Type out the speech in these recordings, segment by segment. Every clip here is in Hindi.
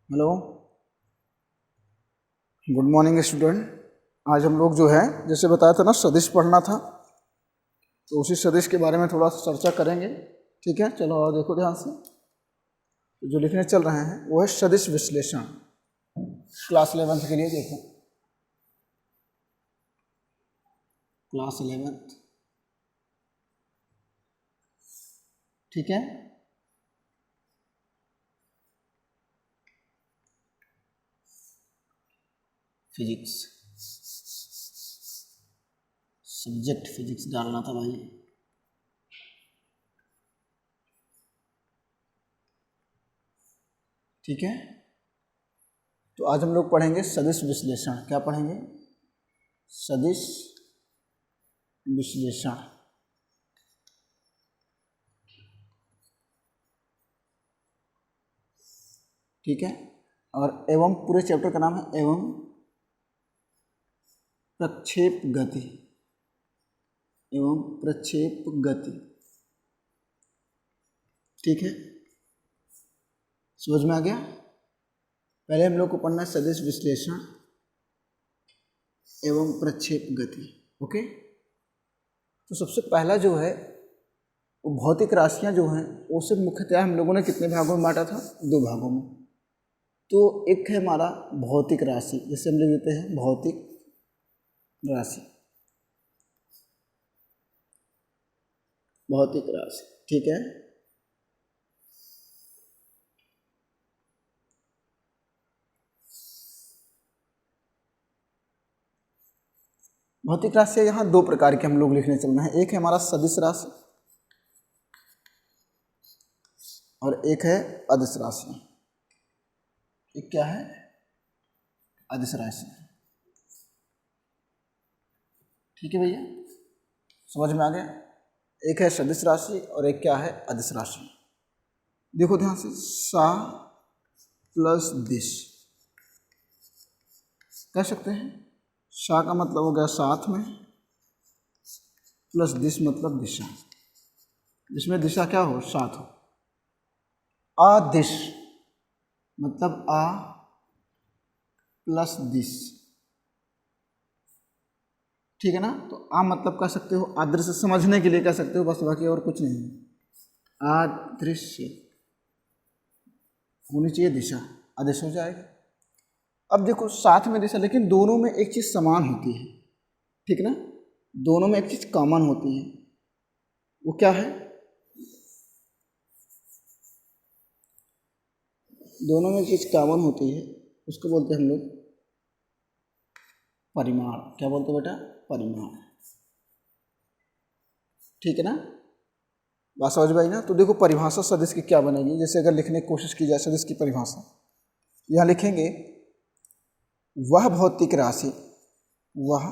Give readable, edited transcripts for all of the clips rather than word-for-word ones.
Hello, good morning student. आज हम लोग जो है जैसे बताया था ना सदिश पढ़ना था, तो उसी सदिश के बारे में थोड़ा सा चर्चा करेंगे। ठीक है, चलो और देखो ध्यान से। तो जो लिखने चल रहे हैं वो है सदिश विश्लेषण। क्लास 11th के लिए देखो, क्लास 11th। ठीक है, फिजिक्स, सब्जेक्ट फिजिक्स डालना था भाई। ठीक है, तो आज हम लोग पढ़ेंगे सदिश विश्लेषण। क्या पढ़ेंगे? सदिश विश्लेषण। ठीक है, और एवं पूरे चैप्टर का नाम है एवं प्रक्षेप गति, एवं प्रक्षेप गति। ठीक है, समझ में आ गया? पहले हम लोग को पढ़ना है सदिश विश्लेषण एवं प्रक्षेप गति। ओके, तो सबसे पहला जो है वो भौतिक राशियां जो हैं उसे मुख्यतः हम लोगों ने कितने भागों में बांटा था? 2 भागों में। तो एक है हमारा भौतिक राशि, जैसे हम लिख देते हैं भौतिक राशि, भौतिक राशि। ठीक है, भौतिक राशि यहाँ 2 प्रकार के हम लोग लिखने चल रहे हैं। एक है हमारा सदिश राशि और एक है अदिश राशि। एक क्या है? अदिश राशि। ठीक है भैया, समझ में आ गया? एक है सदिश राशि और एक क्या है? अदिश राशि। देखो ध्यान से, सा प्लस दिश कह सकते हैं। सा का मतलब हो गया साथ में, प्लस दिश मतलब दिशा, जिसमें दिशा क्या हो? साथ हो। अदिश मतलब आ प्लस दिश। ठीक है ना? तो आ मतलब कह सकते हो अदृश्य, समझने के लिए कह सकते हो बस, बाकी और कुछ नहीं। अदृश्य होनी चाहिए दिशा, अदृश्य हो जाएगा। अब देखो साथ में दिशा, लेकिन दोनों में एक चीज समान होती है। ठीक ना? दोनों में एक चीज कॉमन होती है, वो क्या है? दोनों में एक चीज कॉमन होती है, उसको बोलते हैं हम लोग परिमाण। क्या बोलते हैं बेटा? परिमाण। ठीक है ना? बात समझ में आई ना? तो देखो परिभाषा सदिश की क्या बनेगी, जैसे अगर लिखने की कोशिश की जाए सदिश की परिभाषा, यहाँ लिखेंगे वह भौतिक राशि, वह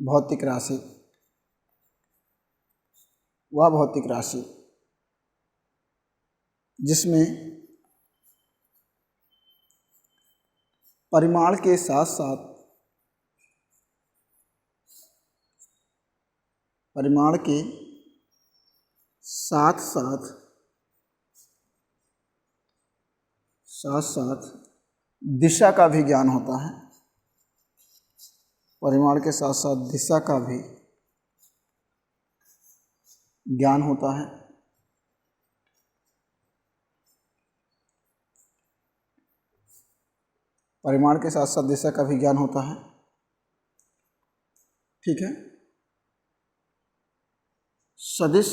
भौतिक राशि, वह भौतिक राशि जिसमें परिमाण के साथ साथ, परिमाण के साथ साथ साथ साथ दिशा का भी ज्ञान होता है। परिमाण के साथ साथ दिशा का भी ज्ञान होता है। परिमाण के साथ साथ दिशा का भी ज्ञान होता है। ठीक है, सदिश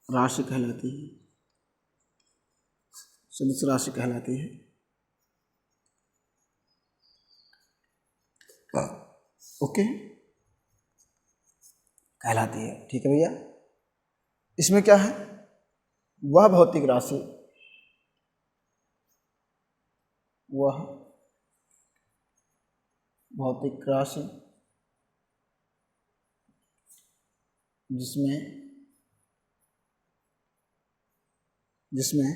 राशि कहलाती है, सदिश राशि कहलाती है। ओके, कहलाती है। ठीक है भैया, इसमें क्या है? वह भौतिक राशि, वह भौतिक राशि जिसमें जिसमें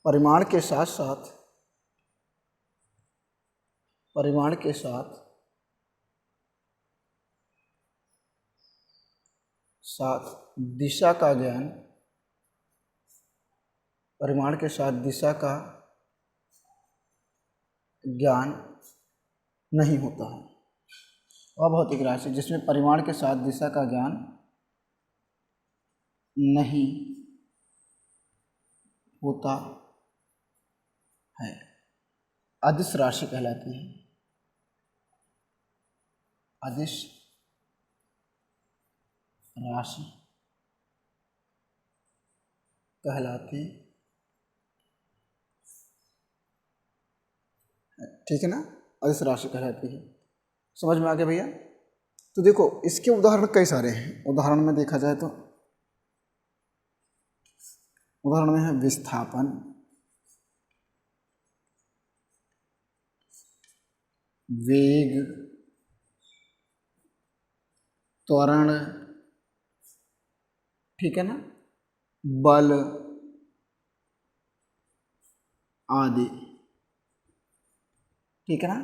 परिमाण के साथ साथ, परिमाण के साथ साथ दिशा का ज्ञान, परिमाण के साथ दिशा का ज्ञान नहीं होता है। अभौतिक राशि जिसमें परिमाण के साथ दिशा का ज्ञान नहीं होता है, अदिश राशि कहलाती है। अदिश राशि कहलाती है, ठीक है ना, अदिश राशि कहलाती है। समझ में आ गया भैया? तो देखो इसके उदाहरण कई सारे हैं। उदाहरण में देखा जाए तो उदाहरण में है विस्थापन, वेग, त्वरण, ठीक है ना, बल आदि, ठीक है ना।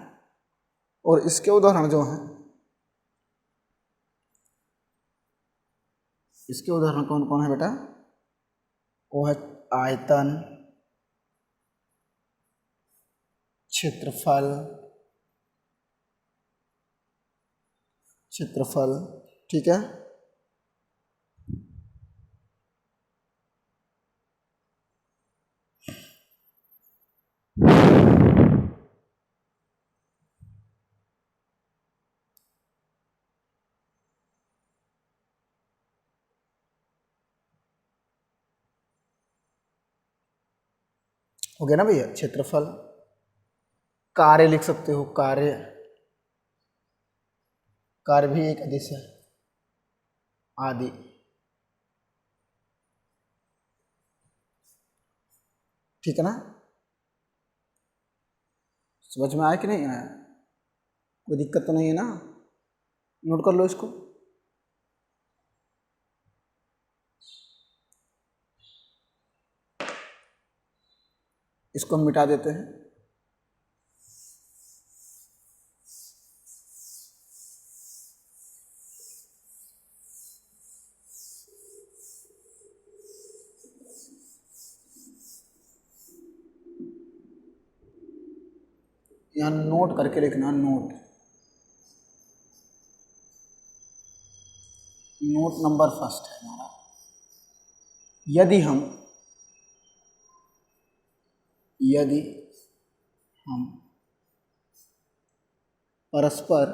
और इसके उदाहरण जो हैं, इसके उदाहरण कौन कौन है बेटा? वो है आयतन, क्षेत्रफल, ठीक है, हो गया ना भैया? क्षेत्रफल, कार्य लिख सकते हो, कार्य भी एक अदिश है, आदि, ठीक है ना। समझ में आया कि नहीं आया? कोई दिक्कत तो नहीं है ना? नोट कर लो इसको। इसको हम मिटा देते हैं। यहाँ नोट करके लिखना, नोट नंबर फर्स्ट है हमारा। यदि हम परस्पर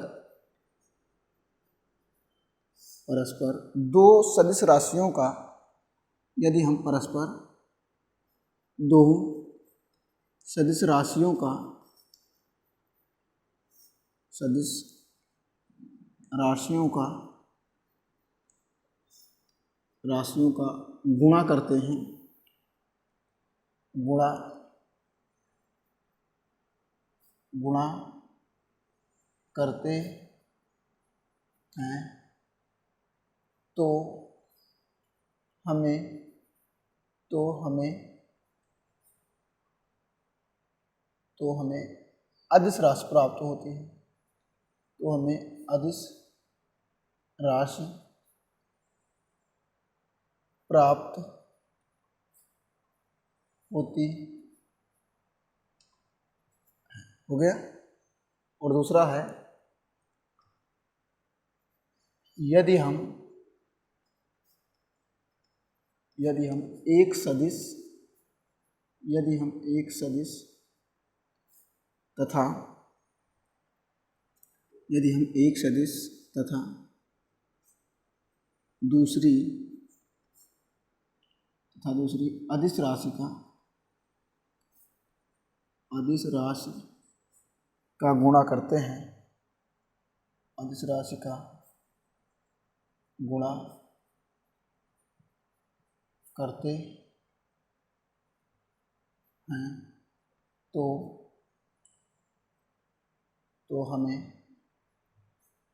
दो सदिश राशियों का, यदि हम परस्पर दो सदिश राशियों का गुणा करते हैं, गुणा करते हैं तो हमें अदिश राशि प्राप्त होती है। तो हमें अदिश राशि प्राप्त होती हो गया। और दूसरा है, यदि हम एक सदिश तथा दूसरी अदिश राशि का गुणा करते हैं, अदिश राशि का गुणा करते हैं तो हमें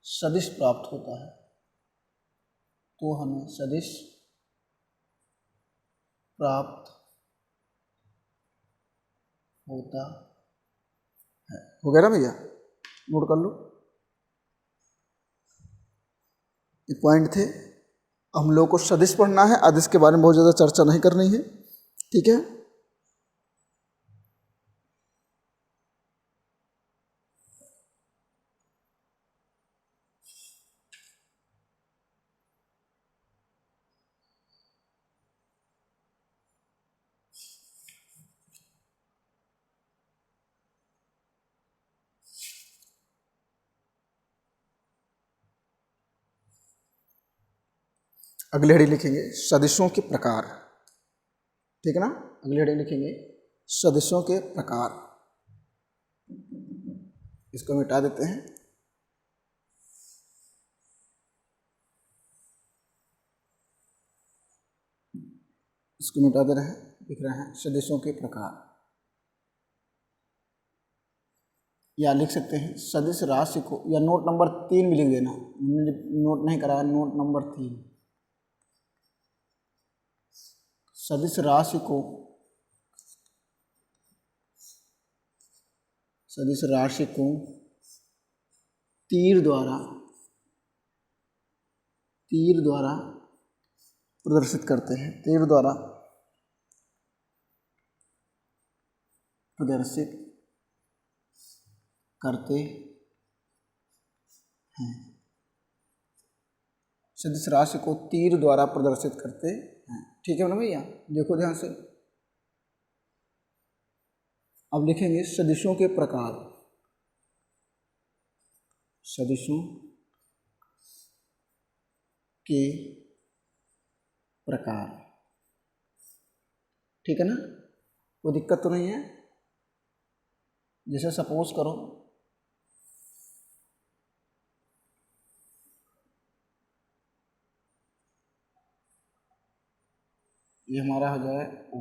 सदिश प्राप्त होता है। हो गया ना भैया? नोट कर लो। ये पॉइंट थे। हम लोग को सदिश पढ़ना है, अदिश के बारे में बहुत ज़्यादा चर्चा नहीं करनी है, ठीक है। अगली हेडिंग लिखेंगे सदिशों के प्रकार, ठीक है ना। अगली हेडिंग लिखेंगे सदिशों के प्रकार। इसको मिटा देते हैं। इसको मिटा दे रहे हैं, लिख रहे हैं सदिशों के प्रकार, या लिख सकते हैं सदिश राशि को, या नोट नंबर 3 भी लिख देना, नोट नहीं कराया, नोट नंबर 3। सदिश राशि को, सदिश राशि को तीर द्वारा प्रदर्शित करते हैं, तीर द्वारा प्रदर्शित करते हैं। सदिश राशि को तीर द्वारा प्रदर्शित करते हैं, ठीक है ना भैया। देखो ध्यान से, अब लिखेंगे सदिशों के प्रकार। सदिशों के प्रकार, ठीक है ना, कोई दिक्कत तो नहीं है। जैसे सपोज करो ये हमारा हो जाए O,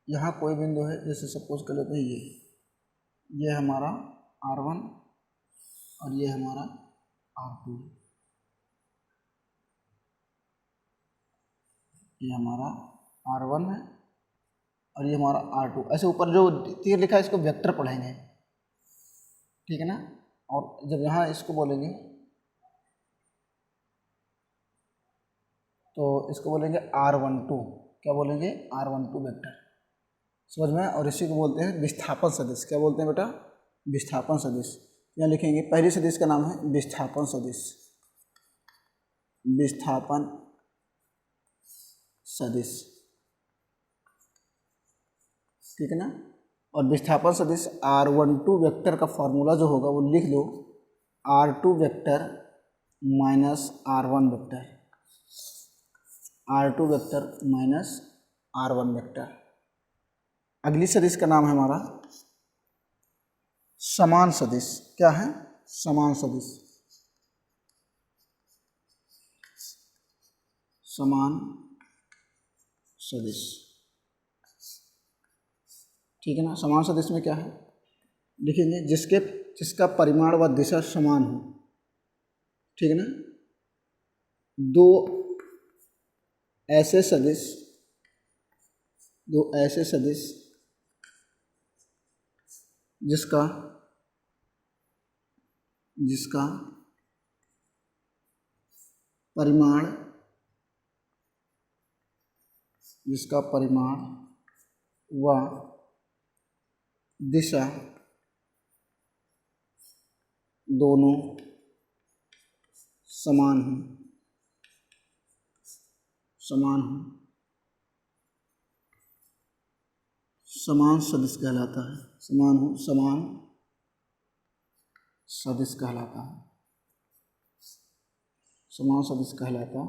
यहाँ कोई बिंदु है, जैसे सपोज कर लेते हैं ये हमारा R1 और ये हमारा R2, ये हमारा R1 है और ये हमारा R2। ऐसे ऊपर जो तीर लिखा है इसको वेक्टर पढ़ेंगे, ठीक है ना। और जब यहाँ इसको बोलेंगे तो इसको बोलेंगे R12, क्या बोलेंगे, R12 वेक्टर, समझ में। और इसी को बोलते हैं विस्थापन सदिश। क्या बोलते हैं बेटा, विस्थापन सदिश। यहाँ लिखेंगे पहली सदिश का नाम है विस्थापन सदिश, विस्थापन सदिश, ठीक है ना। और विस्थापन सदिश R12 वेक्टर का फॉर्मूला जो होगा वो लिख दो, R2 vector minus R1 vector, R2 vector minus R1 vector. अगली सदिश का नाम है हमारा समान सदिश। क्या है, समान सदिश, समान सदिश, ठीक है ना। समान सदिश में क्या है, लिखेंगे जिसका परिमाण व दिशा समान हो, ठीक है ना। दो ऐसे सदिश जिसका परिमाण व दिशा दोनों समान हो, समान सदिश कहलाता है। समान सदिश कहलाता है, समान सदिश कहलाता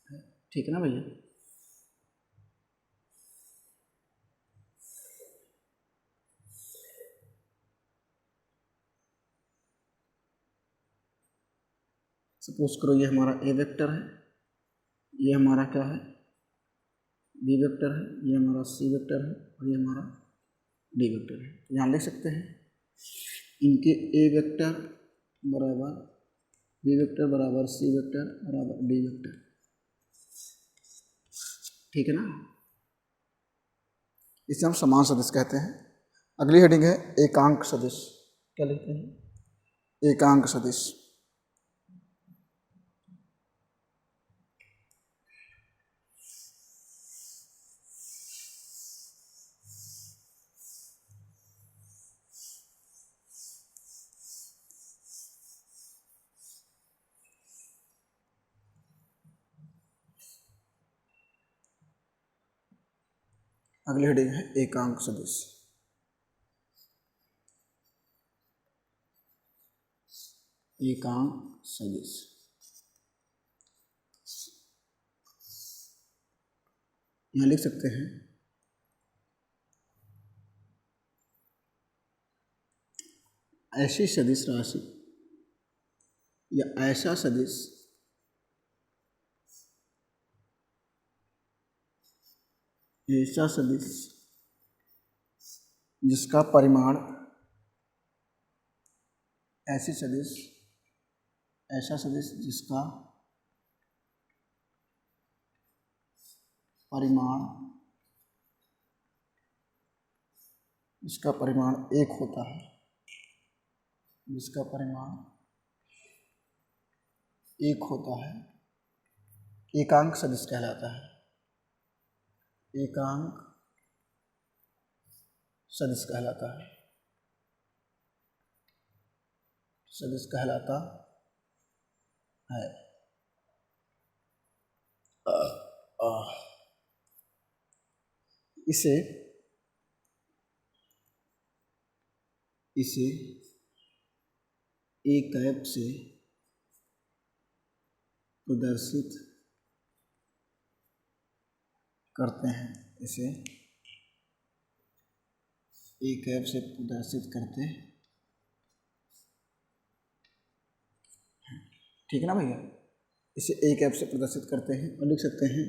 है, ठीक है ना भैया। सपोज करो ये हमारा ए वेक्टर है, ये हमारा क्या है, बी वेक्टर है, ये हमारा सी वेक्टर है और ये हमारा डी वेक्टर है। तो यहाँ लिख सकते हैं इनके ए वेक्टर बराबर बी वेक्टर बराबर सी वेक्टर बराबर डी वेक्टर, ठीक है ना। इसे हम समान सदिश कहते हैं। अगली हेडिंग है एकांक सदिश। क्या लिखते हैं, एकांक सदिश। अगली हेडिंग है एकांक सदिश। एकांक सदिश। यहाँ लिख सकते हैं ऐसी सदिश राशि या ऐसा सदिश जिसका परिमाण ऐसा सदिश जिसका परिमाण एक होता है, एकांक सदिश कहलाता है। एकांक सदिश कहलाता है। इसे एक कैप से प्रदर्शित करते हैं। ठीक है ना भैया, इसे एक ऐप से प्रदर्शित करते हैं और लिख सकते हैं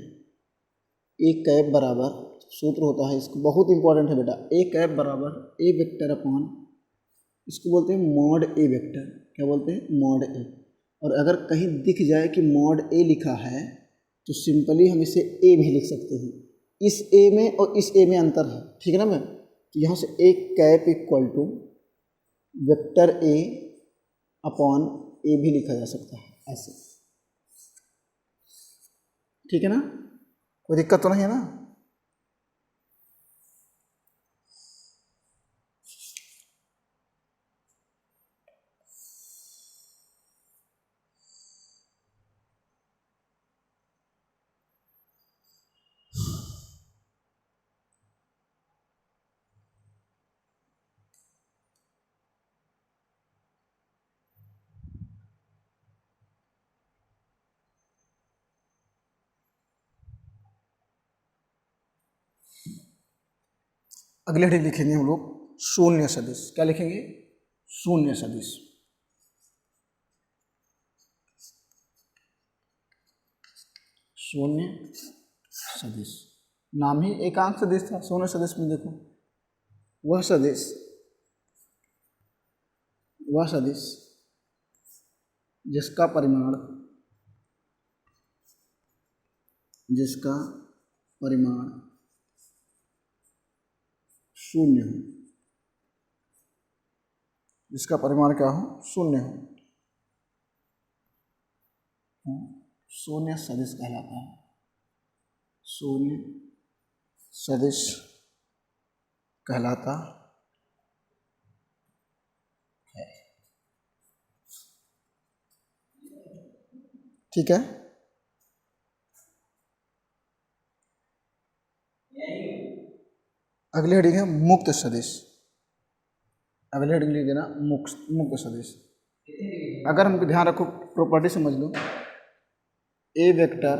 एक कैप बराबर, सूत्र होता है इसको, बहुत इंपॉर्टेंट है बेटा, एक कैप बराबर ए वेक्टर अपॉन, इसको बोलते हैं मॉड ए वेक्टर। क्या बोलते हैं? मॉड ए। और अगर कहीं दिख जाए कि मॉड ए लिखा है तो सिंपली हम इसे ए भी लिख सकते हैं। इस ए में और इस ए में अंतर है, ठीक है ना मैम। तो यहाँ से एक cap equal to vector A upon A भी लिखा जा सकता है ऐसे, ठीक है ना, कोई दिक्कत तो नहीं है ना। अगले हेडिंग लिखेंगे हम लोग शून्य सदिश। क्या लिखेंगे? शून्य सदिश। शून्य सदिश नाम ही एकांक सदिश था। शून्य सदिश में देखो वह सदिश जिसका परिमाण शून्य हो, जिसका परिमाण क्या हो? शून्य हो, शून्य सदिश कहलाता है। शून्य सदिश कहलाता है, ठीक है। अगली हेडिंग है मुक्त सदिश। अगली हेडिंग लिख देना मुक्त सदिश। अगर हमको ध्यान रखो, प्रॉपर्टी समझ लो, ए वेक्टर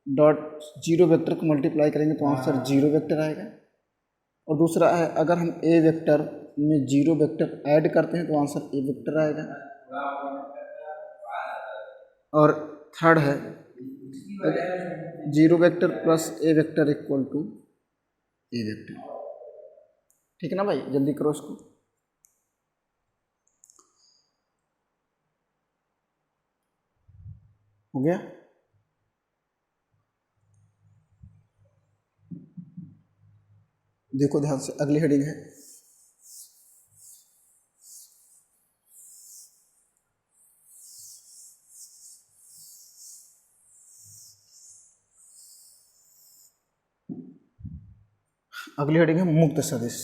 डॉट जीरो वेक्टर को मल्टीप्लाई करेंगे तो आंसर जीरो वेक्टर आएगा। और दूसरा है अगर हम ए वेक्टर में जीरो वेक्टर ऐड करते हैं तो आंसर ए वेक्टर आएगा। और थर्ड है zero vector plus A vector equal to A vector, ठीक है ना भाई। जल्दी करो इसको। हो गया? देखो ध्यान से, अगली हेडिंग है मुक्त सदिश।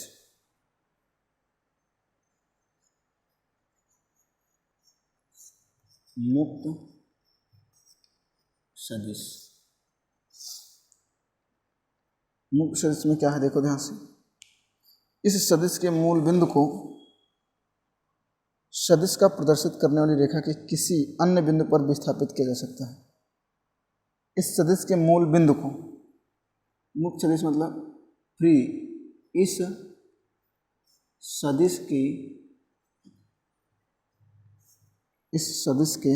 मुक्त सदिश में क्या है देखो ध्यान से, इस सदिश के मूल बिंदु को सदिश का प्रदर्शित करने वाली रेखा के किसी अन्य बिंदु पर विस्थापित किया जा सकता है। इस सदिश के मूल बिंदु को, मुख्य सदिश मतलब फ्री, इस सदिश के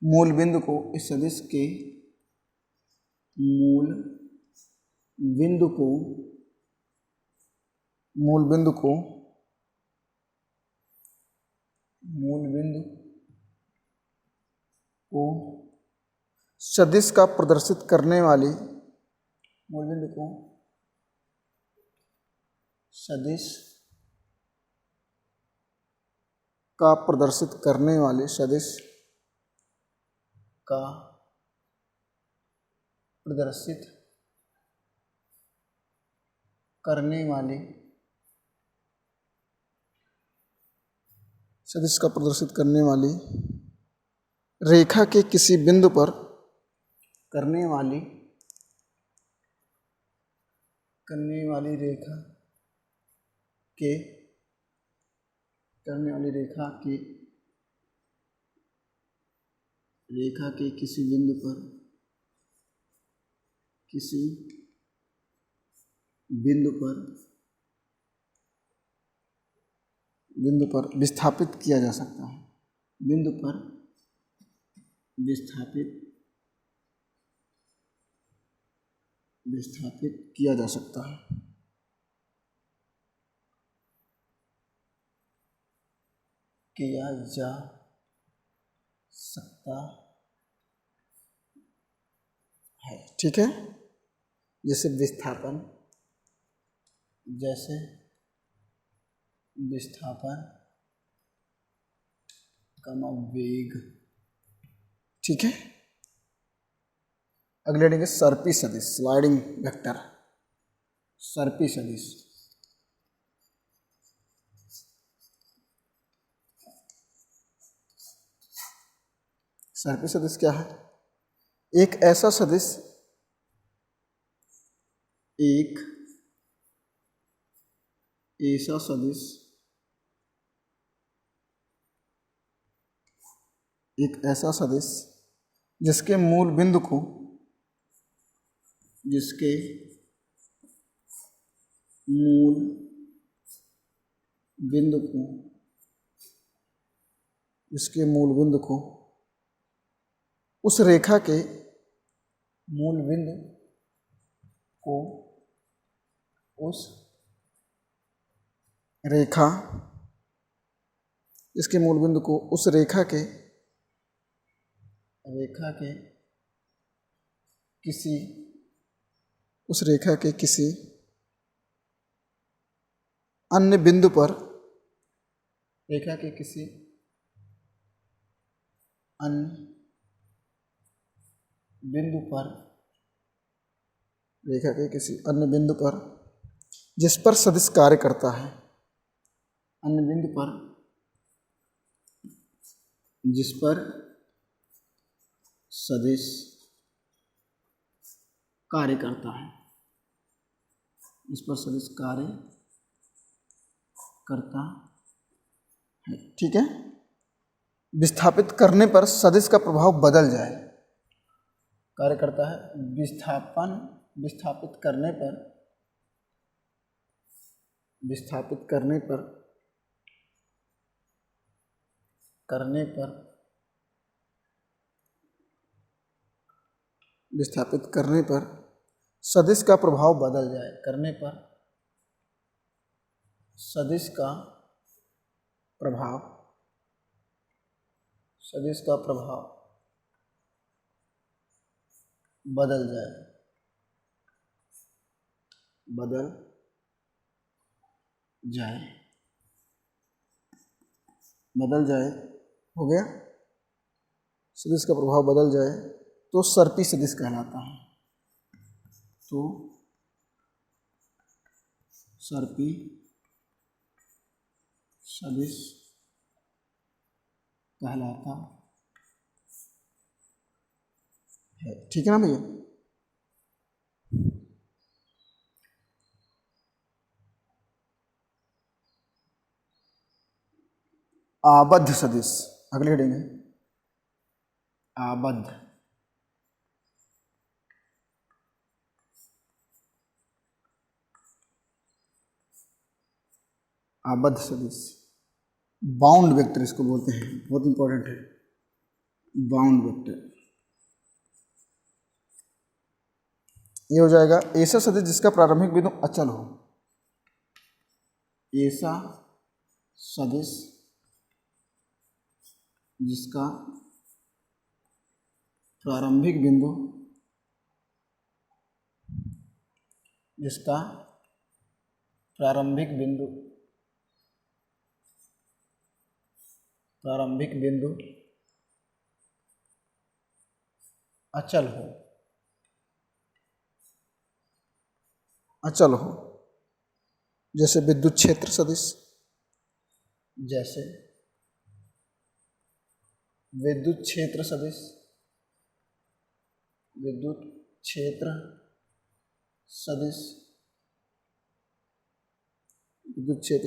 मूल बिंदु को, इस सदिश के मूल बिंदु को सदिश का प्रदर्शित करने वाली, मूल बिंदु को सदिश का प्रदर्शित करने वाले, सदिश का प्रदर्शित करने वाले, सदिश का प्रदर्शित करने वाली रेखा के किसी बिंदु पर करने वाली रेखा के किसी बिंदु पर विस्थापित किया जा सकता है। बिंदु पर विस्थापित किया जा सकता है। ठीक है, जैसे विस्थापन, वेग। ठीक है, अगले देंगे सर्पी सदिश, स्लाइडिंग वेक्टर, सर्पी सदिश। सर्पी सदिश क्या है? एक ऐसा सदिश जिसके मूल बिंदु को उस रेखा के मूल बिंदु को उस रेखा के किसी अन्य बिंदु पर जिस पर सदिश कार्य करता है, जिस पर सदिश कार्य करता है। ठीक है, विस्थापित करने पर सदिश का प्रभाव बदल जाए, कार्य करता है। विस्थापित करने पर सदिश का प्रभाव बदल जाए, सदिश का प्रभाव बदल जाए, हो गया। सदिश का प्रभाव बदल जाए तो सर्पी सदिश कहलाता है। तो सर्पी सदिश कहलाता है। ठीक है ना भैया? आबद्ध सदिश, अगली हेडिंग है आबद्ध। आबद्ध सदिश, बाउंड वेक्टर इसको बोलते हैं, बहुत इंपॉर्टेंट है बाउंड वेक्टर। ये हो जाएगा ऐसा सदिश जिसका प्रारंभिक बिंदु अचल हो, ऐसा सदिश जिसका प्रारंभिक बिंदु अचल हो, जैसे विद्युत क्षेत्र सदिश, विद्युत क्षेत्र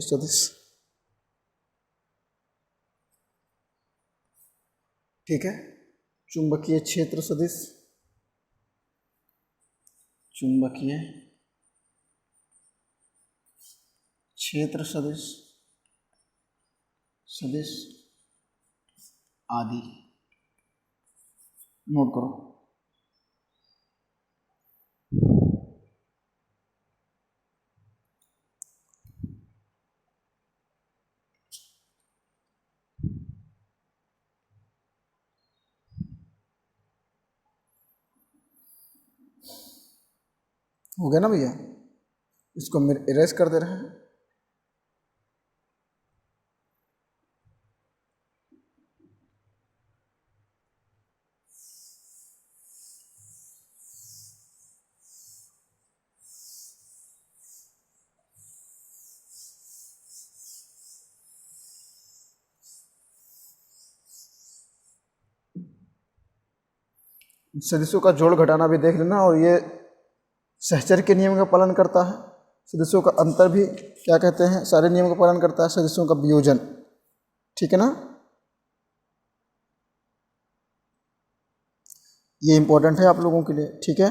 सदिश, ठीक है। चुंबकीय क्षेत्र सदिश, सदिश आदि नोट करो। हो गया ना भैया, इसको हम इरेज कर दे रहे हैं। सदिशों का जोड़ घटाना भी देख लेना, और ये सहचर्य के नियम का पालन करता है। सदिशों का अंतर भी क्या कहते हैं, सारे नियम का पालन करता है। सदिशों का वियोजन, ठीक है ना, ये इंपॉर्टेंट है आप लोगों के लिए, ठीक है।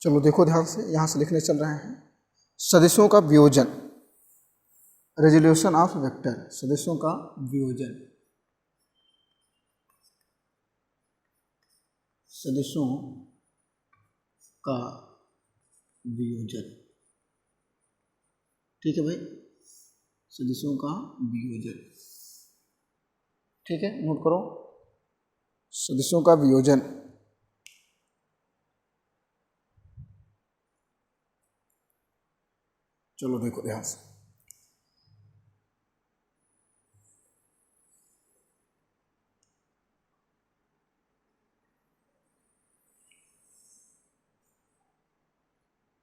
चलो देखो ध्यान से, यहाँ से लिखने चल रहे हैं। सदिशों का वियोजन, रेजोल्यूशन ऑफ वेक्टर, सदिशों का वियोजन, ठीक है भाई, सदिशों का वियोजन, ठीक है, नोट करो, सदिशों का वियोजन। चलो देखो ध्यान से,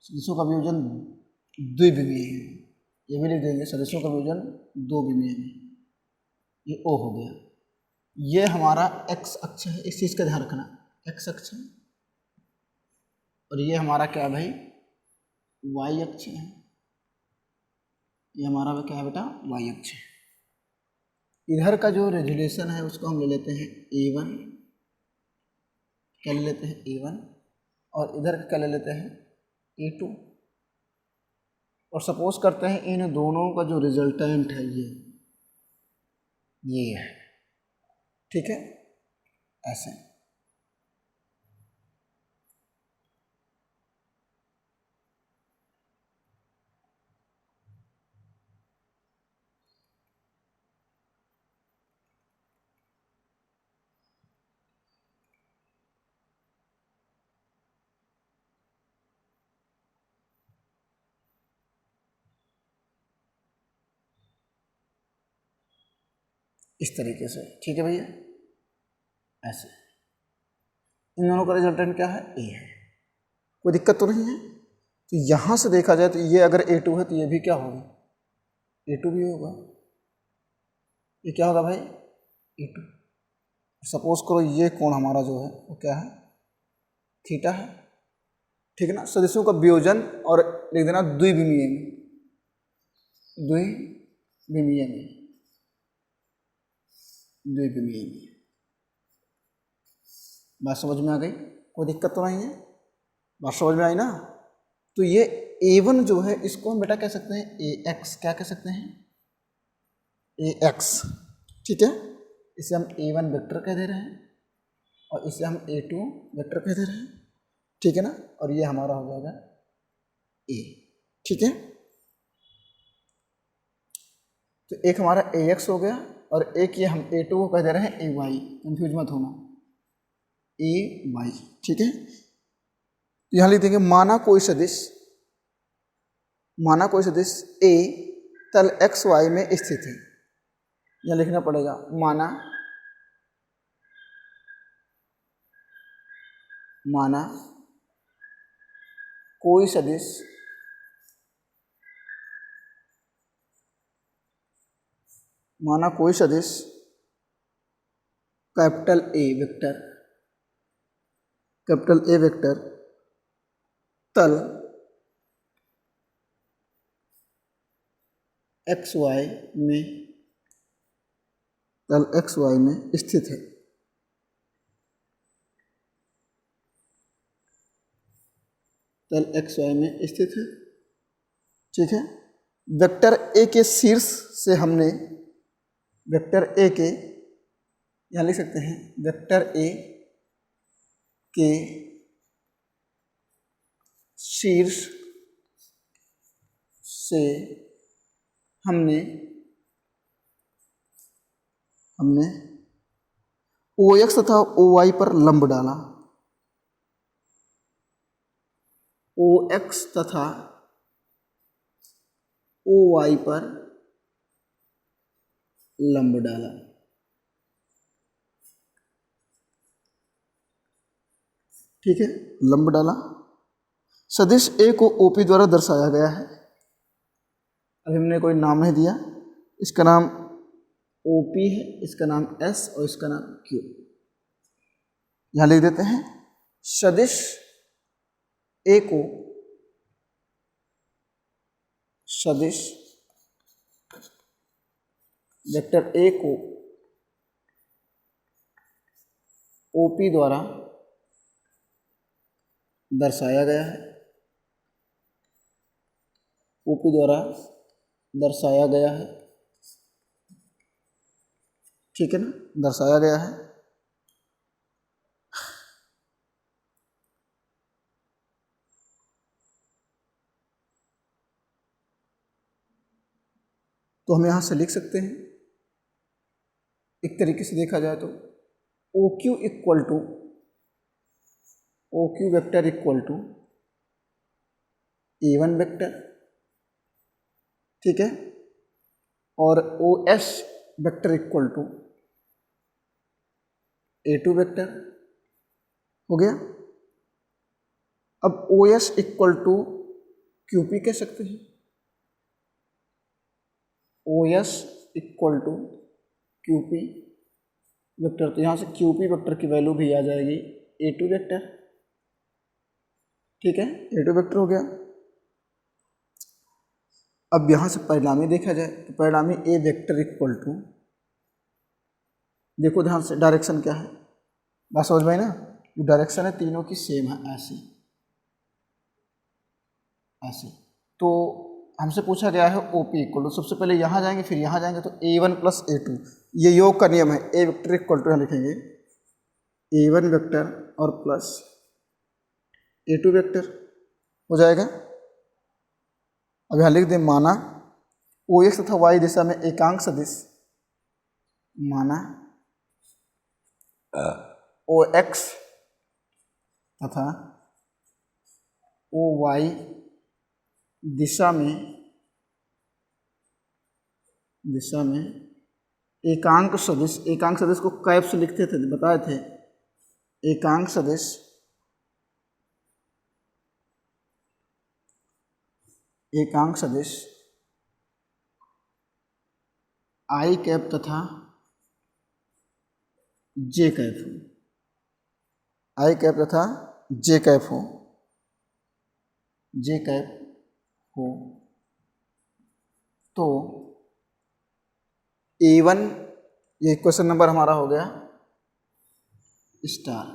सदिशों का वियोजन द्विविमीय है, ये भी लिख देंगे, सदिशों का वियोजन दो विमीय है। ये ओ हो गया, ये हमारा एक्स अक्ष है, इस चीज़ का ध्यान रखना, एक्स अक्ष है, और ये हमारा क्या है भाई, वाई अक्ष है। ये हमारा क्या है बेटा, वाई अक्ष है। इधर का जो रेजुलेशन है उसको हम ले लेते हैं A1, क्या ले लेते हैं A1, और इधर का क्या ले लेते हैं A2, और सपोज करते हैं इन दोनों का जो रिजल्टेंट है ये है, ठीक है, ऐसे। इस तरीके से, ठीक है भैया, ऐसे। इन दोनों का रिजल्टेंट क्या है, ए है। कोई दिक्कत तो नहीं है। तो यहाँ से देखा जाए तो ये अगर A2 है तो ये भी क्या होगा, A2 भी होगा। ये क्या होगा भाई, A2। सपोज करो ये कोण हमारा जो है वो क्या है, थीटा है, ठीक है ना। सदिशों का वियोजन और लिख देना द्विविमीय में, द्विविमीय में, द्विविमीय में। बात समझ में आ गई, कोई दिक्कत तो नहीं है, बात समझ में आई ना। तो ये A1 जो है इसको हम बेटा कह सकते हैं AX, क्या कह सकते हैं, AX, ठीक है। इसे हम A1 वेक्टर कह दे रहे हैं और इसे हम A2 वेक्टर कह दे रहे हैं, ठीक है ना। और ये हमारा हो जाएगा A, ठीक है। तो एक हमारा AX हो गया और एक ये हम A2 को कह दे रहे हैं AY, कंफ्यूज मत होना, AY, ठीक है। तो यहाँ लिख देंगे माना कोई सदिश A तल XY में स्थित है। यहाँ लिखना पड़ेगा माना कोई सदिश कैपिटल A वेक्टर तल XY में स्थित है। तल XY में स्थित है, ठीक है। वेक्टर A के शीर्ष से हमने वेक्टर A के, यहाँ लिख सकते हैं वेक्टर A के शीर्ष से हमने OX तथा OY पर लंब डाला, OX तथा OY पर लंब डाला, ठीक है, लंब डाला। सदिश A को OP द्वारा दर्शाया गया है। अभी हमने कोई नाम नहीं दिया, इसका नाम OP है, इसका नाम S और इसका नाम Q। यहां लिख देते हैं सदिश A को वेक्टर A को OP द्वारा दर्शाया गया है, OP द्वारा दर्शाया गया है, ठीक है ना, दर्शाया गया है। तो हम यहां से लिख सकते हैं, एक तरीके से देखा जाए तो OQ vector equal to A1 vector, ठीक है, और OS vector equal to A2 vector हो गया। अब OS इक्वल टू QP कह सकते हैं, OS equal to QP vector. तो यहाँ से QP वेक्टर की वैल्यू भी आ जाएगी A2 वेक्टर, ठीक है, A2 वेक्टर हो गया। अब यहाँ से परिणामी देखा जाए तो परिणामी A वेक्टर इक्वल टू, देखो ध्यान से डायरेक्शन क्या है, बात समझ में आई ना। जो डायरेक्शन है तीनों की सेम है, ऐसे ऐसे। तो हमसे पूछा गया है OP इक्वल टू, सबसे पहले यहाँ जाएंगे फिर यहाँ जाएंगे, तो A1 प्लस A2, ये योग का नियम है, ए वेक्टर इक्वल टू यहाँ लिखेंगे A1 वेक्टर और प्लस A2 वेक्टर हो जाएगा। अब यहाँ लिख दें माना OX तथा Y दिशा में एकांक सदिश, माना OX तथा OY दिशा में एकांक सदिश, एकांक सदिश को कैप से लिखते थे, बताए थे, एकांक सदिश आई कैप तथा जे कैप हो, आई कैप तथा जे कैप हो तो A1, ये क्वेश्चन नंबर हमारा हो गया स्टार,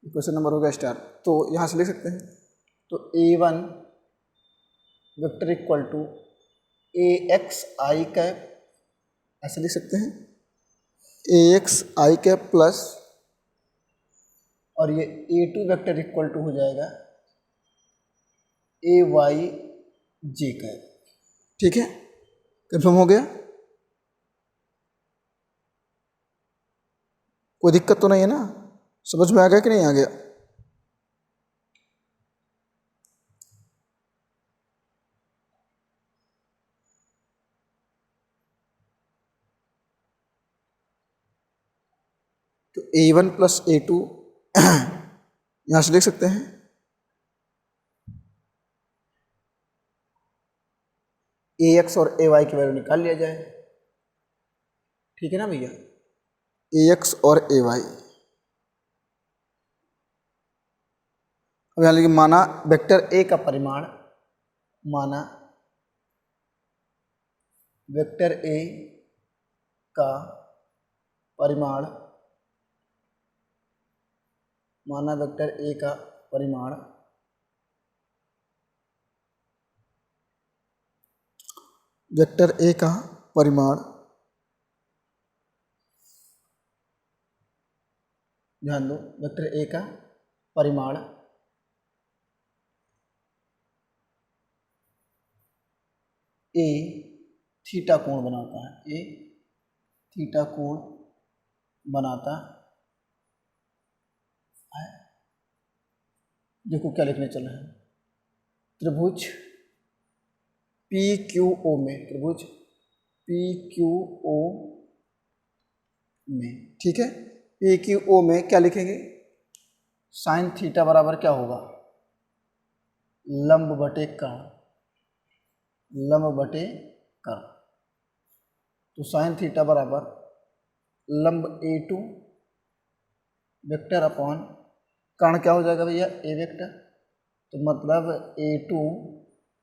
क्वेश्चन नंबर हो गया स्टार। तो यहाँ से लिख सकते हैं, तो A1 vector equal to AX I cap, ऐसे लिख सकते हैं, AX आई कैप प्लस, और ये A2 वेक्टर इक्वल टू हो जाएगा AY जे कैप। ठीक है, कंफर्म हो गया? कोई दिक्कत तो नहीं है ना? समझ में आ गया कि नहीं आ गया? तो A1 प्लस A2 यहां से लिख सकते हैं, AX और AY की वैल्यू निकाल लिया जाए। ठीक है ना भैया? AX और AY। अब यहाँ लिखिए माना वेक्टर A का परिमाण, माना वेक्टर A का परिमाण, माना वेक्टर A का परिमाण वेक्टर A का परिमाण, ध्यान दो, वेक्टर A का परिमाण A थीटा कोण बनाता है, A थीटा कोण बनाता है। देखो क्या लिखने चला है, त्रिभुज PQO में, त्रिभुज PQO में, ठीक है, PQO में क्या लिखेंगे, साइन थीटा बराबर क्या होगा, लंब बटे कर्ण, लंब बटे कर्ण। तो साइन थीटा बराबर लंब A2 वेक्टर अपॉन कर्ण क्या हो जाएगा भैया, A वेक्टर। तो मतलब A2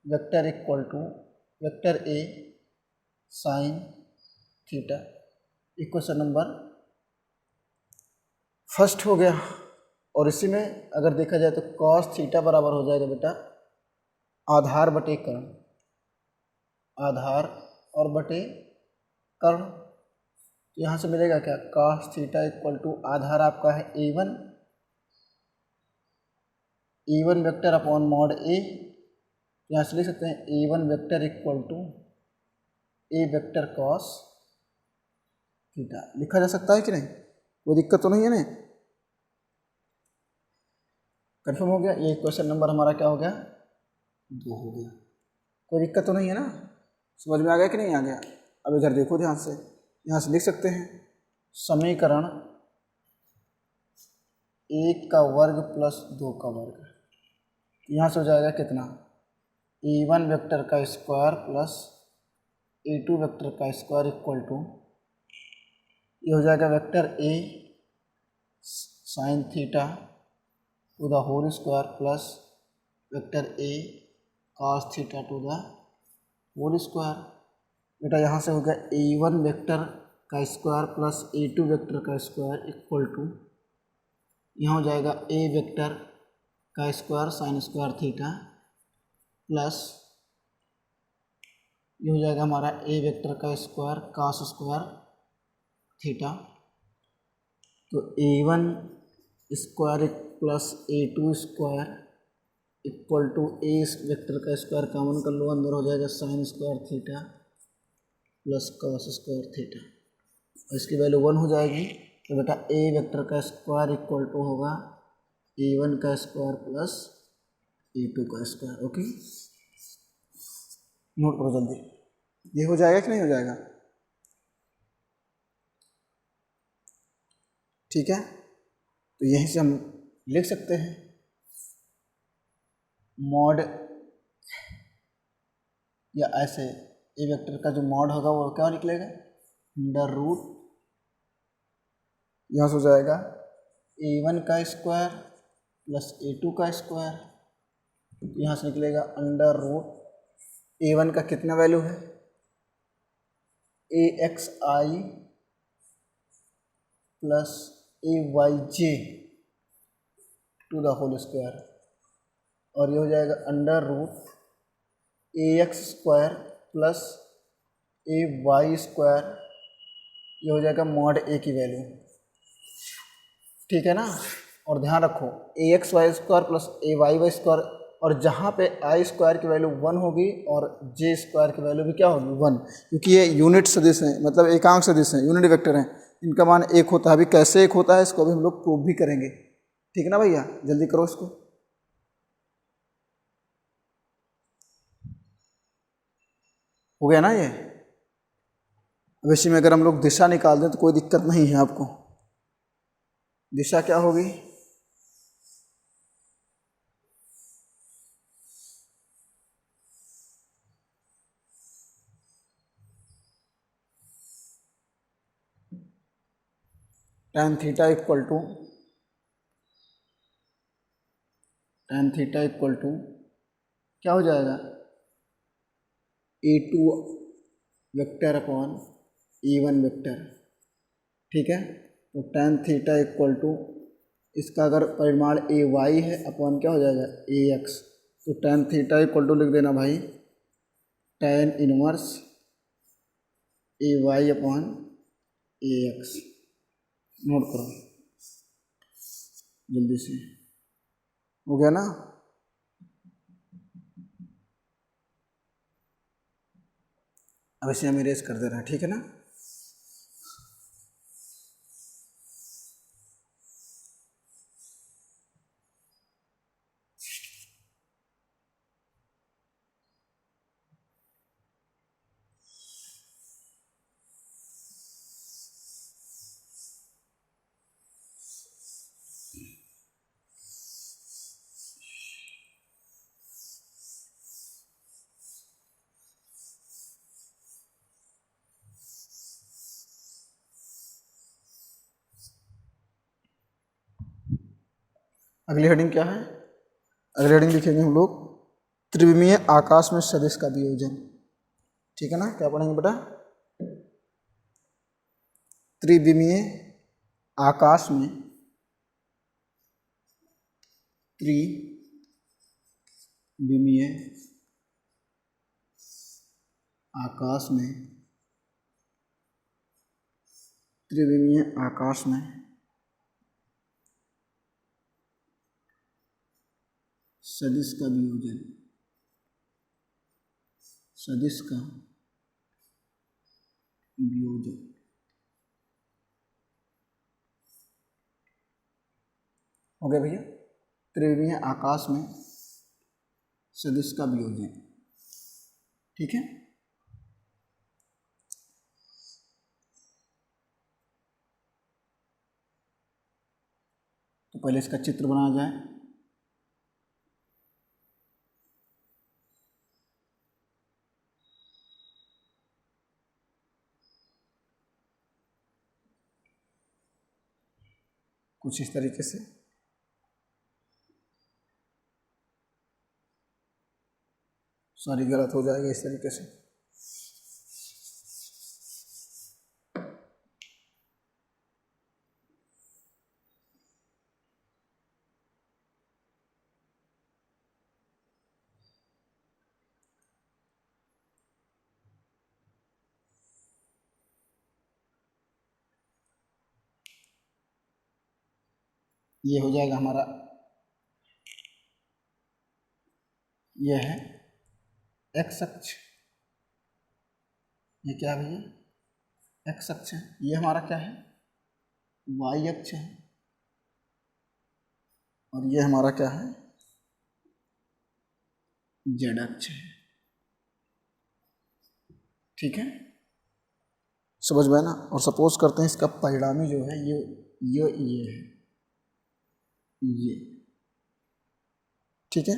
vector equal to vector A sine theta. Equation number first हो गया। और इसी में अगर देखा जाए तो कॉस थीटा बराबर हो जाएगा बेटा आधार बटे कर्ण, आधार और बटे कर्ण। तो यहाँ से मिलेगा क्या, कॉस थीटा इक्वल टू आधार आपका है A1, A1 vector upon mod A। यहाँ से लिख सकते हैं A1 vector equal to A vector cos theta. लिखा जा सकता है कि नहीं, कोई दिक्कत तो नहीं है ना? कंफर्म हो गया? ये क्वेश्चन नंबर हमारा क्या हो गया, 2 हो गया। कोई दिक्कत तो नहीं है ना? समझ में आ गया कि नहीं आ गया? अब इधर देखो ध्यान से, यहाँ से लिख सकते हैं समीकरण 1 का वर्ग प्लस 2 का वर्ग। यहाँ से हो जाएगा कितना, A1 वेक्टर का स्क्वायर प्लस A2 वेक्टर का स्क्वायर इक्वल टू, ये हो जाएगा vector A sine theta to the whole square plus vector A cos theta to the whole square. बेटा यहाँ से हो गया A1 वेक्टर का स्क्वायर प्लस A2 वेक्टर का स्क्वायर इक्वल टू, यहाँ हो जाएगा A वेक्टर का square sine square theta plus ये हो जाएगा हमारा A वेक्टर का स्क्वायर कॉस स्क्वायर थीटा, तो A1 square plus A2 square equal to A vector का स्क्वायर कॉमन कर लो, अंदर हो जाएगा sine square theta plus cos square theta, और इसकी वैल्यू 1 हो जाएगी। तो बेटा ए वेक्टर का स्क्वायर इक्वल टू होगा A1 का स्क्वायर प्लस A2 का स्क्वायर। ओके, नोट करो जल्दी, ये हो जाएगा कि नहीं हो जाएगा? ठीक है, तो यहीं से हम लिख सकते हैं मॉड, या ऐसे ए वेक्टर का जो मॉड होगा वो क्या निकलेगा, अंडर रूट, यहाँ से हो जाएगा A1 का स्क्वायर प्लस A2 का स्क्वायर, यहाँ से निकलेगा अंडर रूट A1 का कितना वैल्यू है, AXI plus AYJ to the whole square, और ये हो जाएगा under root AX square plus AY square, ये हो जाएगा मॉड A की वैल्यू। ठीक है ना, और ध्यान रखो AXY square plus AYY square, और जहाँ पे आई स्क्वायर की वैल्यू 1 होगी और जे स्क्वायर की वैल्यू भी क्या होगी 1, क्योंकि ये यूनिट सदिश हैं, मतलब एकांक सदिश हैं, यूनिट वेक्टर हैं, इनका मान 1 होता है। अभी कैसे 1 होता है इसको भी हम लोग प्रूव भी करेंगे। ठीक है ना भैया, जल्दी करो इसको। हो गया ना ये? अब इसी में अगर हम लोग दिशा निकाल दें तो कोई दिक्कत नहीं है आपको। दिशा क्या होगी, tan थीटा इक्वल टू क्या हो जाएगा, A2 vector upon A1 vector. ठीक है, तो tan थीटा इक्वल टू इसका अगर परिमाण AY है अपॉन क्या हो जाएगा AX, तो tan थीटा इक्वल टू लिख देना भाई tan inverse AY upon AX। Note करो जल्दी से, हो गया ना? अब इसे हम इरेज कर दे रहे हैं। ठीक है ना, अगली हेडिंग क्या है? अगली हेडिंग लिखेंगे हम लोग त्रिविमीय आकाश में सदिश का वियोजन। ठीक है ना, क्या पढ़ेंगे बेटा? त्रिविमीय आकाश में त्रिविमीय आकाश में त्रिविमीय आकाश में सदिश का वियोजन, सदिश का वियोजन। हो गया भैया, त्रिविमीय आकाश में सदिश का वियोजन। ठीक है, तो पहले इसका चित्र बनाया जाए। कुछ इस तरीके से, सॉरी गलत हो जाएगा, इस तरीके से। ये हो जाएगा हमारा, ये है एक्स अक्ष, ये क्या है भैया एक्स अक्ष है, ये हमारा क्या है वाई अक्ष है, और ये हमारा क्या है जेड अक्ष है। ठीक है, समझ में ना। और सपोज करते हैं इसका परिणामी जो है ये है ये। ठीक है,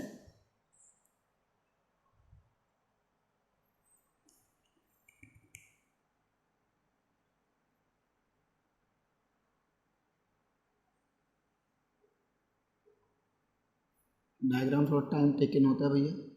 डायग्राम थोड़ा टाइम टेकन होता है भैया।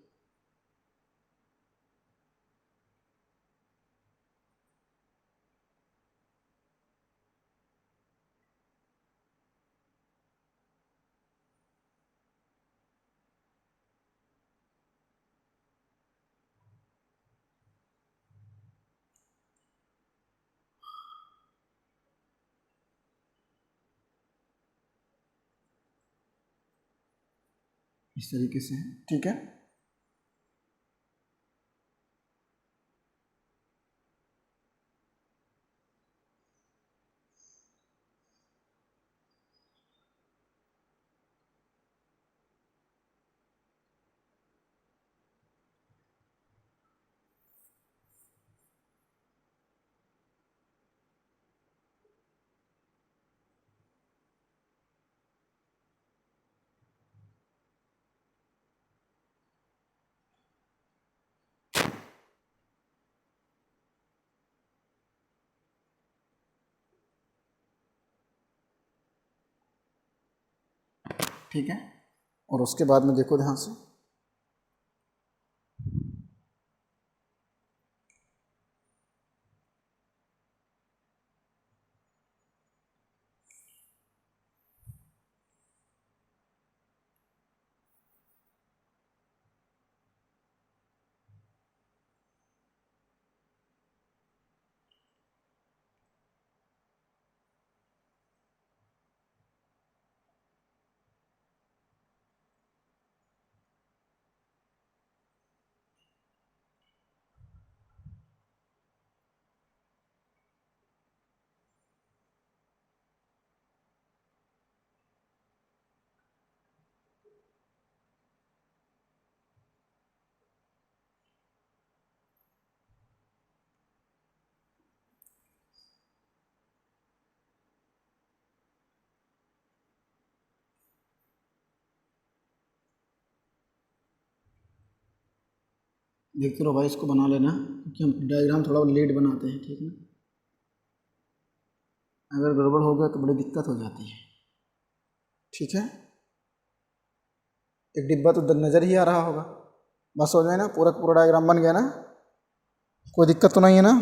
इस तरीके से, ठीक है। ठीक है, और उसके बाद में देखो ध्यान से, देखते रहो भाई, इसको बना लेना क्योंकि हम डायग्राम थोड़ा लेट बनाते हैं। ठीक है, अगर गड़बड़ हो गया तो बड़ी दिक्कत हो जाती है। ठीक है, एक डिब्बा तो नज़र ही आ रहा होगा, बस हो जाए ना, पूरा पूरा डायग्राम बन गया ना, कोई दिक्कत तो नहीं है ना।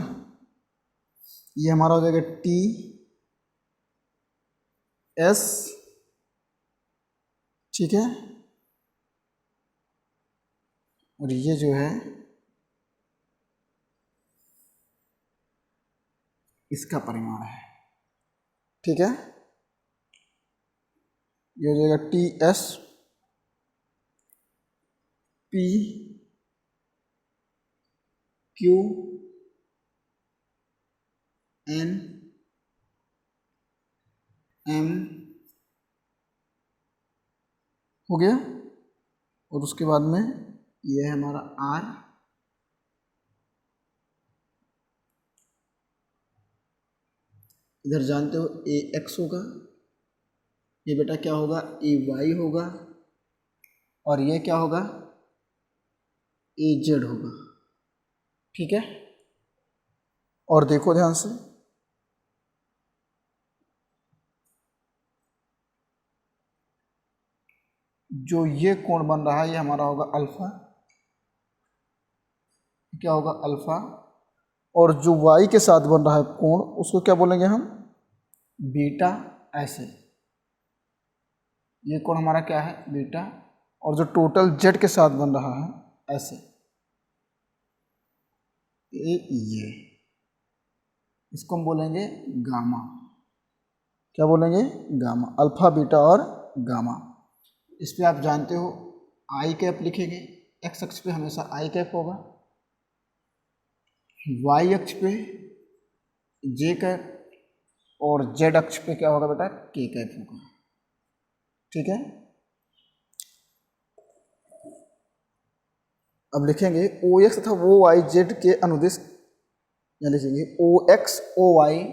ये हमारा हो जाएगा टी एस, ठीक है, और ये जो है इसका परिमाण है। ठीक है, ये हो जाएगा T S P Q N M हो गया, और उसके बाद में ये है हमारा आर, इधर जानते हो ए एक्स होगा, ये बेटा क्या होगा ए वाई होगा, और ये क्या होगा ए जेड होगा। ठीक है, और देखो ध्यान से, जो ये कोण बन रहा है ये हमारा होगा अल्फा, क्या होगा अल्फा, और जो वाई के साथ बन रहा है कोण उसको क्या बोलेंगे हम बीटा। ऐसे ये कोण हमारा क्या है बीटा, और जो टोटल जेड के साथ बन रहा है ऐसे ये इसको हम बोलेंगे गामा। क्या बोलेंगे, गामा, अल्फा बीटा और गामा। इस पे आप जानते हो आई कैप लिखेंगे, एक्स अक्ष पे हमेशा आई कैप होगा, वाई अक्ष पे जे कैप और जेड अक्ष पे क्या होगा बेटा, के कैप होगा। ठीक है, अब लिखेंगे ओ एक्स तथा ओ वाई जेड के अनुदिश, यहाँ लिखेंगे ओ एक्स ओ वाई,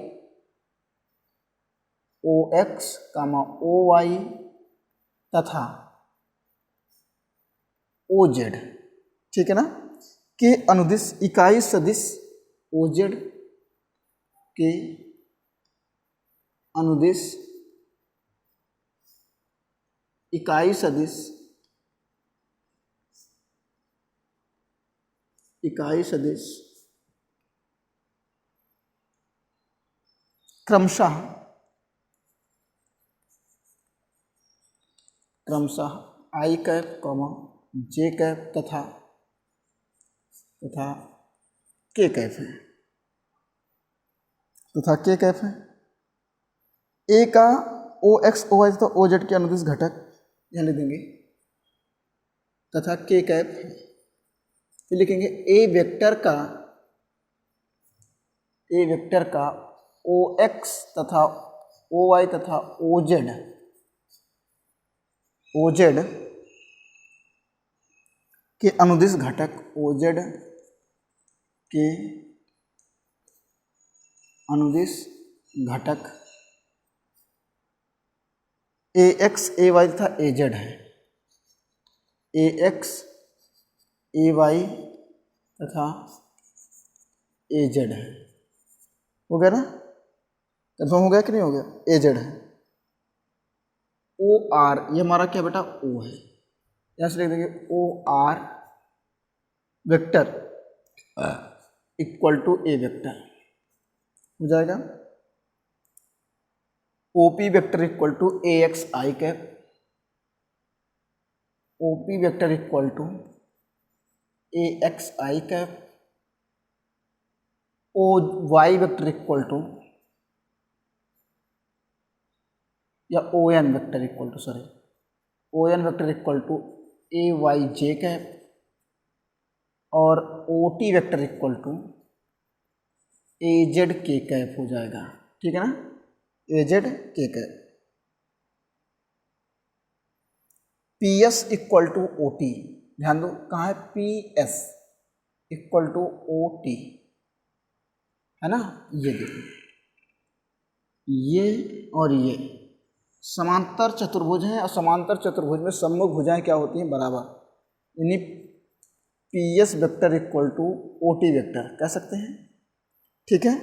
ओ एक्स कामा ओ वाई तथा ओ जेड, ठीक है ना, के अनुदिश इकाई सदिश ओ जेड के अनुदिश इकाई सदिश क्रमशः आई कैप कॉमा जे कैप तथा के कैप है, ए का ओ एक्स ओ वाई तथा ओ जेड के अनुदिश घटक यहाँ लिख देंगे तथा के कैप है। फिर लिखेंगे ए वेक्टर का ओ एक्स तथा ओ वाई तथा ओ जेड के अनुदिश घटक, ओ जेड के अनुदिश घटक ए एक्स ए वाई तथा ए जेड है, ए एक्स ए वाई तथा ए जेड है। हो गया ना, कंफर्म हो गया कि नहीं हो गया, ए जेड है। ओ आर, ये हमारा क्या बेटा, ओ है, यहाँ से लिख देंगे O R vector equal to A vector हो जाएगा। O P vector equal to A X I cap, O P vector equal to A X I cap, O Y vector equal to या O N vector equal to O N vector equal to A Y J cap और O T vector equal to A Z K cap हो जाएगा। ठीक है ना, A Z K cap. P S equal to O T, ध्यान दो कहाँ है, P S equal to O T है ना, ये देखो, ये और ये समांतर चतुर्भुज हैं और समांतर चतुर्भुज में सम्मुख भुजाएं क्या होती हैं, बराबर, यानी P S vector equal to O T vector कह सकते हैं। ठीक है,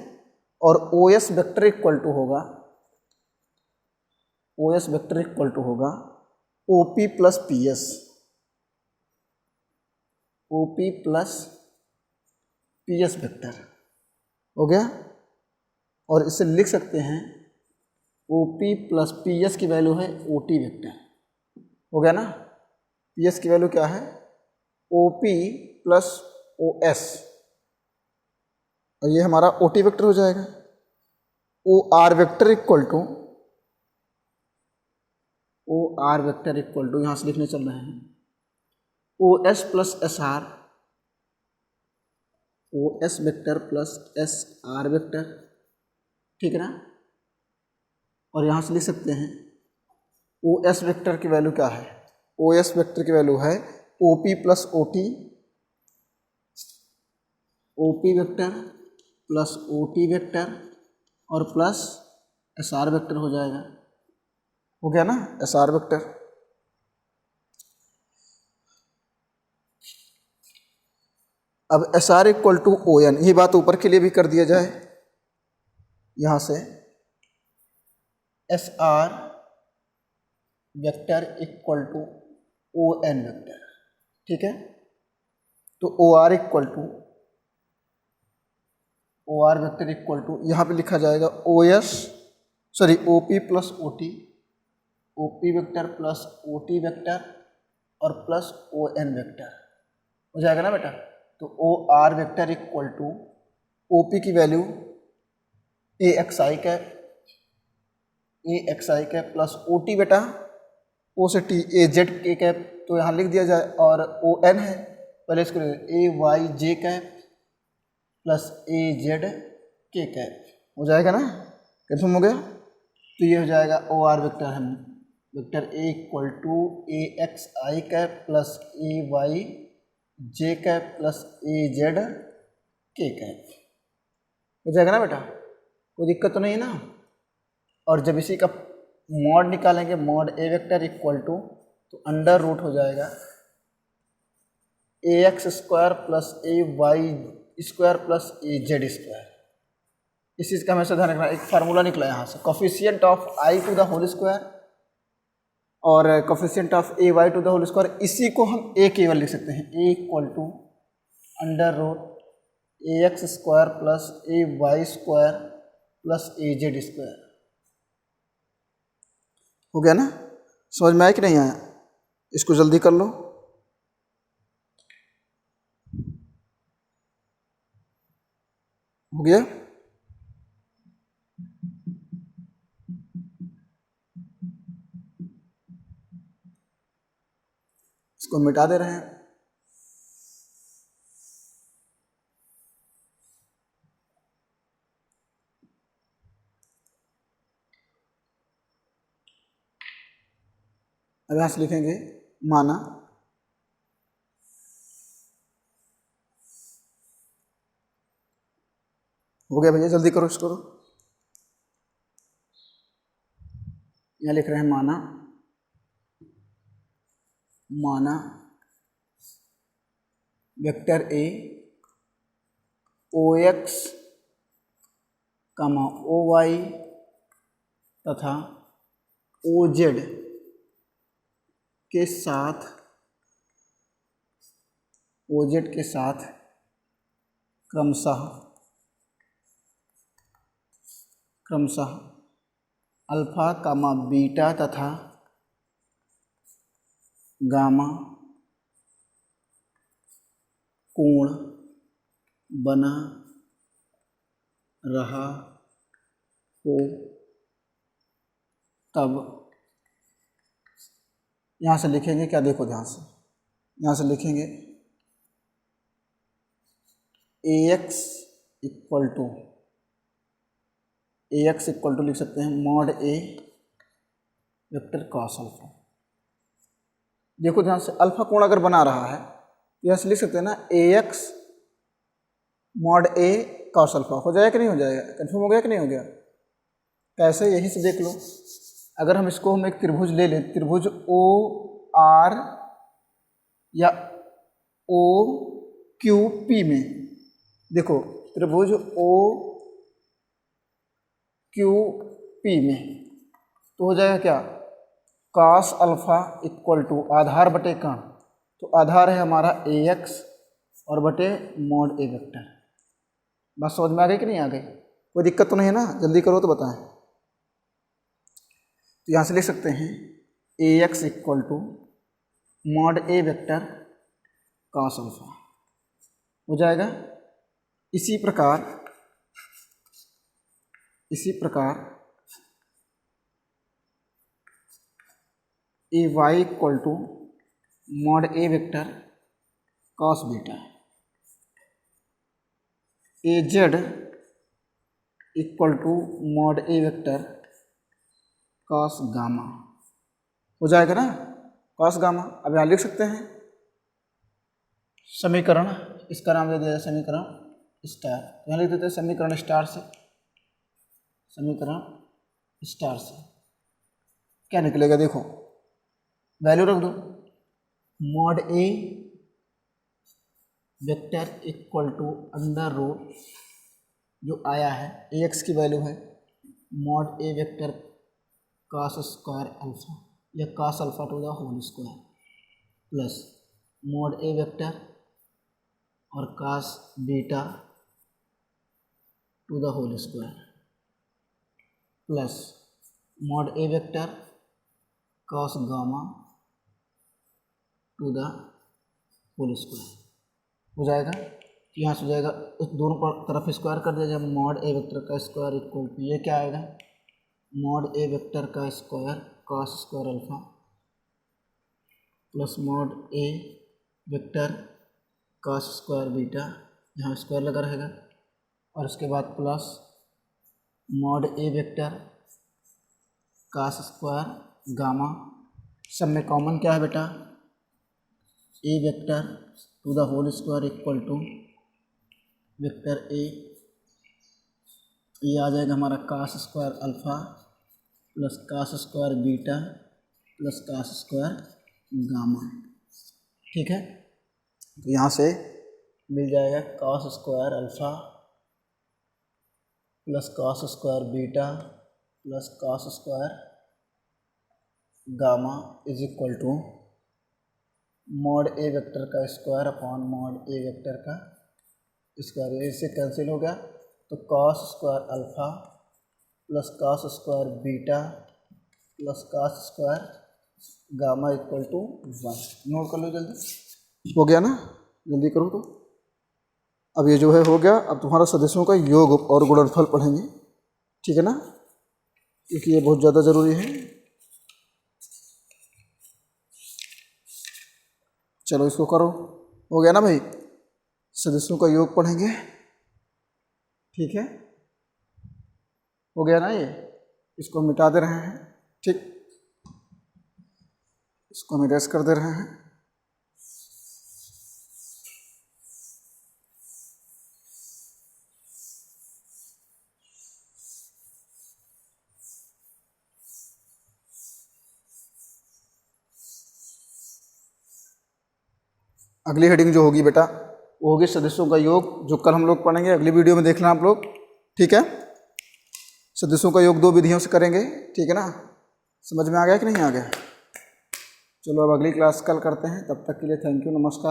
और O S vector equal to होगा, O S vector equal to होगा O P plus P S, O P plus P S vector हो गया। और इसे लिख सकते हैं O P plus P S की वैल्यू है ओ टी वेक्टर, हो गया ना, पी एस की वैल्यू क्या है, O P plus O S, और ये हमारा ओ टी वेक्टर हो जाएगा। O R vector equal to यहाँ से लिखने चल रहे हैं O S plus S R, O S vector plus S R vector, ठीक है ना। और यहाँ से लिख सकते हैं ओ एस वेक्टर की वैल्यू क्या है, ओ एस वेक्टर की वैल्यू है O P plus O T, O P vector plus O T vector और प्लस एस आर वेक्टर हो जाएगा, हो गया ना, एस आर वेक्टर। अब S R equal to O N, ये बात ऊपर के लिए भी कर दिया जाए, यहाँ से S R vector equal to O N vector, ठीक है। तो O R equal to O R vector equal to यहाँ पे लिखा जाएगा O S O P plus O T, O P vector plus O T vector और प्लस ओ एन वेक्टर हो जाएगा ना बेटा। तो O R vector equal to O P की value A X I cap, A X I cap plus O T बेटा ओ से T A Z K cap, तो यहाँ लिख दिया जाए, और ओ एन है, पहले इसको ए Y J cap plus A Z K cap हो जाएगा ना, कन्फर्म हो गया। तो ये हो जाएगा ओ आर वेक्टर है, vector A equal to A X I cap plus A Y J cap plus A Z K cap हो जाएगा ना बेटा, कोई दिक्कत तो नहीं है ना। और जब इसी का मॉड निकालेंगे, mod A vector equal to, तो अंडर रूट हो जाएगा A X square plus A Y square plus A Z square. इस चीज़ का हमेशा ध्यान रखना, एक फार्मूला निकला यहाँ से, coefficient of I to the whole square और coefficient of A Y to the whole square, इसी को हम ए केवल लिख सकते हैं, A equal to under root A X square plus A Y square plus A Z square. हो गया ना, समझ में आया कि नहीं आया? इसको जल्दी कर लो। हो गया, इसको मिटा दे रहे हैं। अब यहाँ से लिखेंगे माना हो गया भैया, जल्दी करो इसको। यहाँ लिख रहे हैं माना, माना vector A O X comma O Y तथा ओ जेड के साथ, ओ जेड के साथ क्रमशः अल्फा कामा बीटा तथा गामा कोण बना रहा हो, तब यहाँ से लिखेंगे क्या, देखो ध्यान से, यहाँ से लिखेंगे ए एक्स इक्वल टू लिख सकते हैं mod A vector cos alpha. देखो ध्यान से, अल्फा कोण अगर बना रहा है तो यहाँ से लिख सकते हैं ना ए एक्स मॉड ए कॉस अल्फा। हो जाएगा कि नहीं हो जाएगा? कन्फर्म हो गया कि नहीं हो गया? कैसे, यहीं से देख लो। अगर हम इसको हम एक त्रिभुज ले लें, त्रिभुज ओ आर या ओ क्यू पी में, देखो त्रिभुज ओ क्यू पी में, तो हो जाएगा क्या, कॉस अल्फा इक्वल टू आधार बटे कण, तो आधार है हमारा ए एक्स और बटे मॉड ए वेक्टर। बात समझ में आ गई कि नहीं आ गई? कोई दिक्कत तो नहीं है ना? जल्दी करो तो बताएं। तो यहाँ से लिख सकते हैं A X equal to mod A vector cos alpha हो जाएगा। इसी प्रकार A Y equal to mod A vector cos beta, A Z equal to mod A vector cos gamma हो जाएगा ना, कॉस गामा। अब यहाँ लिख सकते हैं समीकरण, इसका नाम दे दिया जाए समीकरण स्टार। यहाँ लिख देते हैं समीकरण स्टार से, समीकरण स्टार से क्या निकलेगा, देखो वैल्यू रख दो, mod A vector equal to under root जो आया है ए एक्स की वैल्यू है, mod A vector cos square alpha या cos alpha to the whole square plus mod A vector और cos beta to the whole square plus mod A vector cos gamma to the whole square हो जाएगा। यहाँ से हो जाएगा, उस दोनों पर तरफ स्क्वायर कर दिया जाए, मॉड ए वेक्टर का स्क्वायर इक्वल टू ये क्या आएगा मॉड ए वेक्टर का square cos square alpha plus mod A vector cos square beta, यहाँ स्क्वायर लगा रहेगा, और उसके बाद plus mod A vector cos square gamma, सब में कॉमन क्या है बेटा, A vector to the whole square equal to vector A, ये आ जाएगा हमारा cos square alpha plus cos square beta plus cos square gamma. ठीक है, तो यहाँ से मिल जाएगा cos square alpha plus cos square beta plus cos square gamma is equal to mod A vector का square upon mod A vector का स्क्वायर। इससे कैंसिल हो गया, तो cos square alpha plus cos square beta plus cos square gamma equal to 1। Note कर लो जल्दी, हो गया ना, जल्दी करो। तो अब ये जो है हो गया। अब तुम्हारा सदिशों का योग और गुणनफल पढ़ेंगे, ठीक है ना, क्योंकि ये बहुत ज़्यादा ज़रूरी है। चलो इसको करो, हो गया ना भाई, सदिशों का योग पढ़ेंगे, ठीक है, हो गया ना। ये इसको मिटा दे रहे हैं, ठीक, इसको हम इरेज कर दे रहे हैं। अगली हेडिंग जो होगी बेटा वो होगी सदिशों का योग, जो कल हम लोग पढ़ेंगे, अगली वीडियो में देखना आप लोग, ठीक है। सदिशों का योग 2 विधियों से करेंगे, ठीक है ना। समझ में आ गया कि नहीं आ गया? चलो अब अगली क्लास कल करते हैं, तब तक के लिए थैंक यू, नमस्कार।